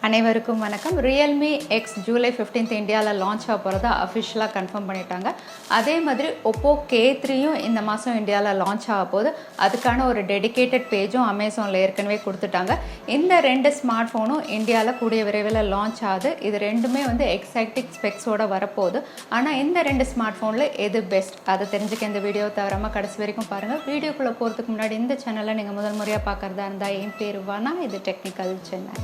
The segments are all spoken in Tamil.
அனைவருக்கும் வணக்கம். ரியல்மி எக்ஸ் ஜூலை 15th இந்தியாவில் லான்ச் ஆக போகிறதா அஃபிஷியலாக கன்ஃபார்ம் பண்ணிட்டாங்க. அதே மாதிரி ஒப்போ K3யும் இந்த மாதம் இந்தியாவில் லான்ச் ஆக போகுது. அதுக்கான ஒரு டெடிக்கேட்டட் பேஜும் அமேசானில் ஏற்கனவே கொடுத்துட்டாங்க. இந்த ரெண்டு ஸ்மார்ட் ஃபோனும் இந்தியாவில் கூடிய விரைவில் லான்ச் ஆகுது. இது ரெண்டுமே எக்ஸாக்டிக் ஸ்பெக்ஸோட வரப்போகுது. ஆனால் இந்த ரெண்டு ஸ்மார்ட் ஃபோனில் எது பெஸ்ட் அதை தெரிஞ்சுக்க இந்த வீடியோ தவிராமல் கடைசி வரைக்கும் பாருங்கள். வீடியோக்குள்ளே போகிறதுக்கு முன்னாடி இந்த சேனலை நீங்கள் முதல் முறையாக பார்க்குறதா இருந்தால் என் பேர் வானா, இது technical Chennai.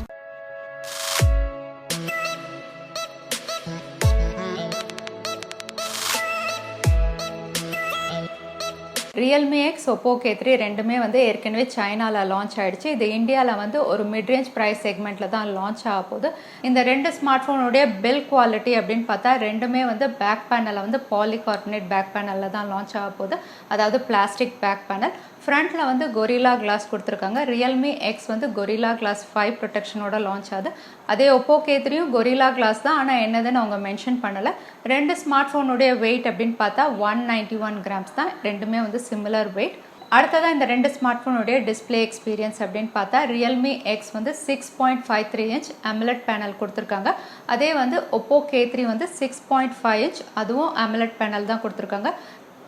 Realme X Oppo K3 ரெண்டுமே ஏற்கனவே சைனாவில் லான்ச் ஆகிடுச்சு. இது இந்தியாவில் ஒரு மிட்ரேஞ்ச் ப்ரைஸ் செக்மெண்ட்டில் தான் லான்ச் ஆக போகுது. இந்த ரெண்டு ஸ்மார்ட் ஃபோனுடைய பில் குவாலிட்டி அப்படின்னு பார்த்தா ரெண்டுமே பேக் பேனலில் பாலிகார்பனேட் பேக் பேனலில் தான் லான்ச் ஆக போகுது. அதாவது பிளாஸ்டிக் பேக் பேனல். ஃப்ரண்ட்டில் கொரில்லா கிளாஸ் கொடுத்துருக்காங்க. ரியல்மி எக்ஸ் கொரில்லா கிளாஸ் 5 ப்ரொடெக்ஷனோட லான்ச் ஆகுது. அதே ஒப்போ K3யும் கொரில்லா கிளாஸ் தான், ஆனால் என்னதுன்னு அவங்க மென்ஷன் பண்ணலை. ரெண்டு ஸ்மார்ட் ஃபோனுடைய வெயிட் அப்படின்னு பார்த்தா 191 கிராம்ஸ் தான். ரெண்டுமே சிமிலர் வெயிட். அடுத்ததான் இந்த ரெண்டு ஸ்மார்ட் ஃபோனுடைய டிஸ்பிளே எக்ஸ்பீரியன்ஸ் அப்படின்னு பார்த்தா Realme X 6.53 inch AMOLED panel கொடுத்துருக்காங்க. அதே ஒப்போ K3 6.5 இன்ச், அதுவும் AMOLED பேனல் தான் கொடுத்துருக்காங்க.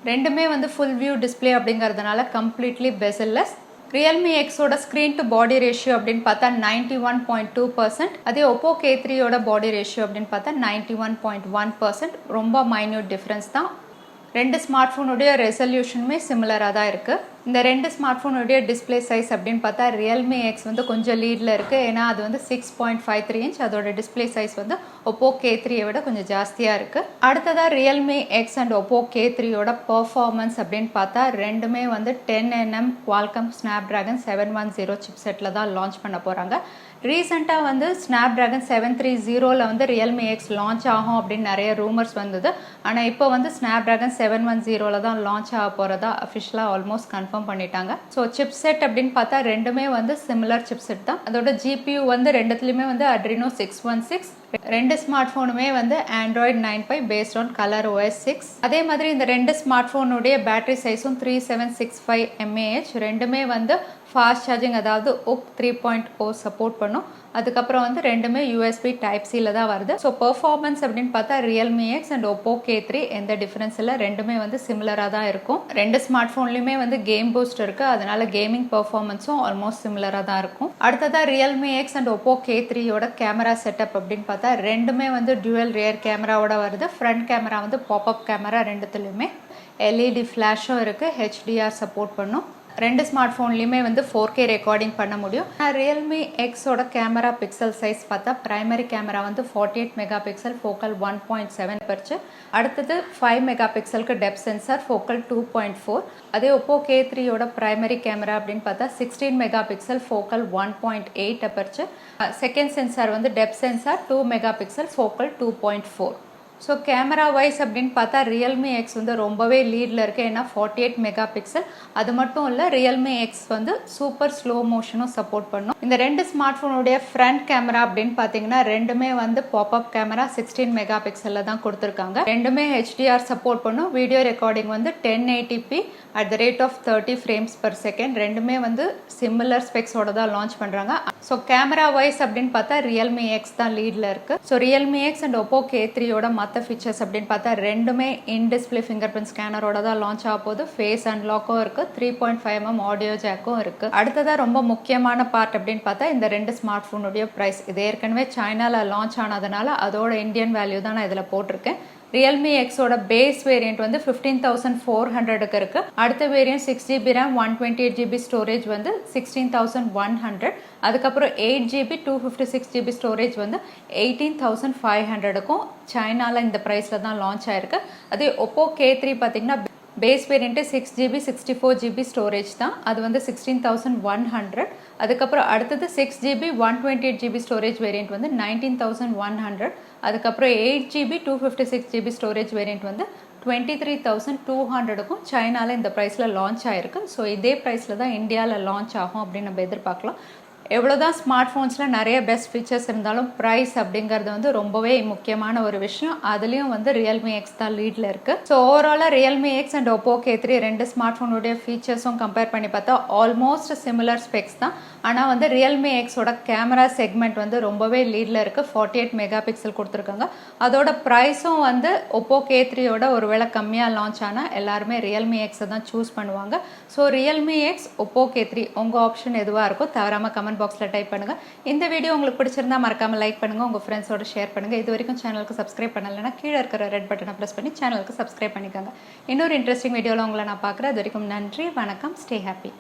ரெண்டுமே ஃபுல் வியூ டிஸ்பிளே அப்படிங்கிறதுனால கம்ப்ளீட்லி பெசல்லெஸ். ரியல்மி எக்ஸோட ஸ்க்ரீன் டு பாடி ரேஷியோ அப்படின்னு பார்த்தா 91.2%. அதே ஒப்போ K3யோட பாடி ரேஷியோ அப்படின்னு பார்த்தா 91.1%. ரொம்ப மைன்யூட் டிஃப்ரென்ஸ் தான். ரெண்டு ஸ்மார்ட் ஃபோனுடைய ரெசல்யூஷனுமே சிமிலராக தான் இருக்குது. இந்த ரெண்டு ஸ்மார்ட் ஃபோனுடைய டிஸ்பிளே சைஸ் அப்படின்னு பார்த்தா ரியல்மி எக்ஸ் கொஞ்சம் லீடில் இருக்குது. ஏன்னா அது 6.53 இன்ச். அதோட டிஸ்பிளே சைஸ் ஒப்போ K3யை விட கொஞ்சம் ஜாஸ்தியாக இருக்குது. அடுத்ததாக ரியல்மி எக்ஸ் அண்ட் ஒப்போ K3யோட பர்ஃபார்மன்ஸ் அப்படின்னு பார்த்தா ரெண்டுமே 10nm குவால்காம் ஸ்னாப்டிராகன் 710 சிப்செட்டில் தான் லான்ச் பண்ண போகிறாங்க. ரீசெண்டாக ஸ்னாப்டிராகன் 730ல் ரியல்மி எக்ஸ் லான்ச் ஆகும் அப்படின்னு நிறைய ரூமர்ஸ் வந்தது. ஆனால் இப்போ ஸ்னாப்டிராகன் 710ல் தான் லான்ச் ஆக போகிறதா அஃபிஷியலாக ஆல்மோஸ்ட் கன்ஃபார்ம் பண்ணிட்டாங்க. ஸோ சிப் செட் அப்படின்னு பார்த்தா ரெண்டுமே சிமிலர் சிப் செட் தான். அதோட GPU ரெண்டுத்துலையுமே Adreno 616. ரெண்டு ஸ்மார்ட் ஃபோனுமே Android 9 based on Color OS 6. அதே மாதிரி இந்த ரெண்டு ஸ்மார்ட் ஃபோனுடைய பேட்டரி சைஸும் 3765 mAh. ரெண்டுமே ஃபாஸ்ட் சார்ஜிங், அதாவது UC 3.0 சப்போர்ட் பண்ணும். அதுக்கப்புறம் ரெண்டுமே USB Type-Cல தான் வருது. ஸோ பெர்ஃபார்மன்ஸ் அப்படின்னு பார்த்தா Realme X and Oppo K3 எந்த டிஃபரன்ஸ் இல்லை. ரெண்டுமே சிமிலராக தான் இருக்கும். ரெண்டு ஸ்மார்ட் ஃபோன்லையுமே கேம் பூஸ்ட் இருக்குது. அதனால கேமிங் பெர்ஃபார்மன்ஸும் ஆல்மோஸ்ட் சிமிலராக தான் இருக்கும். அடுத்ததாக ரியல்மி எக்ஸ் அண்ட் ஒப்போ K3யோட கேமரா செட்டப் அப்படின்னு பார்த்தா ரெண்டுமே டியூவல் ரியர் கேமராவோட வருது. ஃப்ரண்ட் கேமரா பாப்அப் கேமரா ரெண்டுத்துலையுமே LED ஃப்ளாஷும் இருக்குது. HDR சப்போர்ட் பண்ணும். ரெண்டு ஸ்மார்ட் ஃபோன்லையுமே 4K ரெக்கார்டிங் பண்ண முடியும். ரியல்மி எக்ஸோட கேமரா பிக்சல் சைஸ் பார்த்தா primary camera 48 mega pixel, focal 1.7 பெர்ச்சு. அடுத்தது 5 மெகா பிக்சலுக்கு டெப்த் சென்சார், ஃபோக்கல் 2.4. அதே ஒப்போ K3யோட பிரைமரி கேமரா அப்படின்னு பார்த்தா 16 மெகா பிக்சல், ஃபோக்கல் 1.8 பெர்ச்சு. Second sensor depth sensor 2 mega pixel, focal 2.4. So camera wise அப்படின்னு பார்த்தா ரியல்மி எக்ஸ் ரொம்பவே லீடில் இருக்குது. ஏன்னா 48 மெகா பிக்சல். அது மட்டும் இல்லை, ரியல்மி எக்ஸ் சூப்பர் ஸ்லோ மோஷனும் சப்போர்ட் பண்ணும். இந்த ரெண்டு ஸ்மார்ட் ஃபோனுடைய ஃப்ரண்ட் கேமரா அப்படின்னு பார்த்தீங்கன்னா ரெண்டுமே பாப்அப் கேமரா 16 மெகா பிக்சலில் தான் கொடுத்துருக்காங்க. ரெண்டுமே HDR சப்போர்ட் பண்ணும். Video recording 1080p at the rate of 30 frames per second. ரெண்டுமே சிமிலர் ஸ்பெக்ஸோட தான் லான்ச் பண்ணுறாங்க. ஸோ கேமரா வைஸ் அப்படின்னு பார்த்தா ரியல்மி எக்ஸ் தான் லீடில் இருக்குது. So Realme X and Oppo K3யோட மற்ற ஃபீச்சர்ஸ் அப்படின்னு பார்த்தா ரெண்டுமே இன் டிஸ்பிளே ஃபிங்கர் பிரிண்ட் ஸ்கேனரோட தான் லான்ச் ஆக போகுது. ஃபேஸ் அன்லாக்கும் இருக்குது. 3.5mm ஆடியோ ஜாக்கும் இருக்குது. அடுத்ததாக ரொம்ப முக்கியமான பார்ட் அப்படின்னு பார்த்தா இந்த ரெண்டு ஸ்மார்ட் ஃபோனுடைய ப்ரைஸ். இது ஏற்கனவே சைனாவில் லான்ச் ஆனதுனால அதோட இந்தியன் வேல்யூ தான் நான் இதில் போட்டிருக்கேன். ரியல்மி எக்ஸோட பேஸ் வேரியன்ட் 15,400க்கு இருக்கு. அடுத்த variant 6GB RAM 128GB storage 16,100. அதுக்கப்புறம் 8GB 256GB ஸ்டோரேஜ் 18,500க்கும் சைனால இந்த பிரைஸ்ல தான் லான்ச் ஆயிருக்கு. அதே ஒப்போ K3 பார்த்தீங்கன்னா base variant 6GB 64GB storage தான். அது 16,100. அதுக்கப்புறம் அடுத்தது 6GB 128GB ஸ்டோரேஜ் வேரியன்ட் 19,100. அதுக்கப்புறம் 8GB 256GB ஸ்டோரேஜ் வேரியன்ட் 23,200க்கும் சைனாவில் இந்த ப்ரைஸில் லான்ச் ஆகிருக்கு. ஸோ இதே ப்ரைஸில் தான் இந்தியாவில் லான்ச் ஆகும் அப்படின்னு நம்ம எதிர்பார்க்கலாம். எவ்வளோதான் ஸ்மார்ட் ஃபோன்ஸில் நிறைய பெஸ்ட் ஃபீச்சர்ஸ் இருந்தாலும் ப்ரைஸ் அப்படிங்கிறது ரொம்பவே முக்கியமான ஒரு விஷயம். அதுலேயும் ரியல்மி எக்ஸ் தான் லீடில் இருக்குது. ஸோ ஓவராலாக Realme X and Oppo K3 ரெண்டு ஸ்மார்ட் ஃபோனுடைய ஃபீச்சர்ஸும் கம்பேர் பண்ணி பார்த்தா ஆல்மோஸ்ட் சிமிலர் ஸ்பெக்ஸ் தான். ஆனால் வந்து ரியல்மி எக்ஸோட கேமரா செக்மெண்ட் வந்து ரொம்பவே லீடில் இருக்குது. 48 மெகா பிக்சல் கொடுத்துருக்காங்க. அதோட ப்ரைஸும் வந்து ஒப்போ K3யோட ஒரு வேளை கம்மியாக லான்ச் ஆனால் எல்லாருமே ரியல்மி எக்ஸை தான் சூஸ் பண்ணுவாங்க. So Realme X, Oppo K3 உங்கள் ஆப்ஷன் எதுவாக இருக்கோ தவறாமல் கமெண்ட் பாக்ஸில் டைப் பண்ணுங்கள். இந்த வீடியோ உங்களுக்கு பிடிச்சிருந்தா மறக்காமல் லைக் பண்ணுங்கள், உங்கள் ஃப்ரெண்ட்ஸோட ஷேர் பண்ணுங்கள். இது வரைக்கும் சேனலுக்கு சப்ஸ்கிரைப் பண்ணலைன்னா கீழே இருக்கிற ரெட் பட்டனை ப்ரெஸ் பண்ணி சேனலுக்கு சப்ஸ்கிரைப் பண்ணிக்கோங்க. இன்னொரு இன்ட்ரெஸ்டிங் வீடியோவில் உங்களை நான் பார்க்குறேன். அது வரைக்கும் நன்றி, வணக்கம், ஸ்டே ஹாப்பி.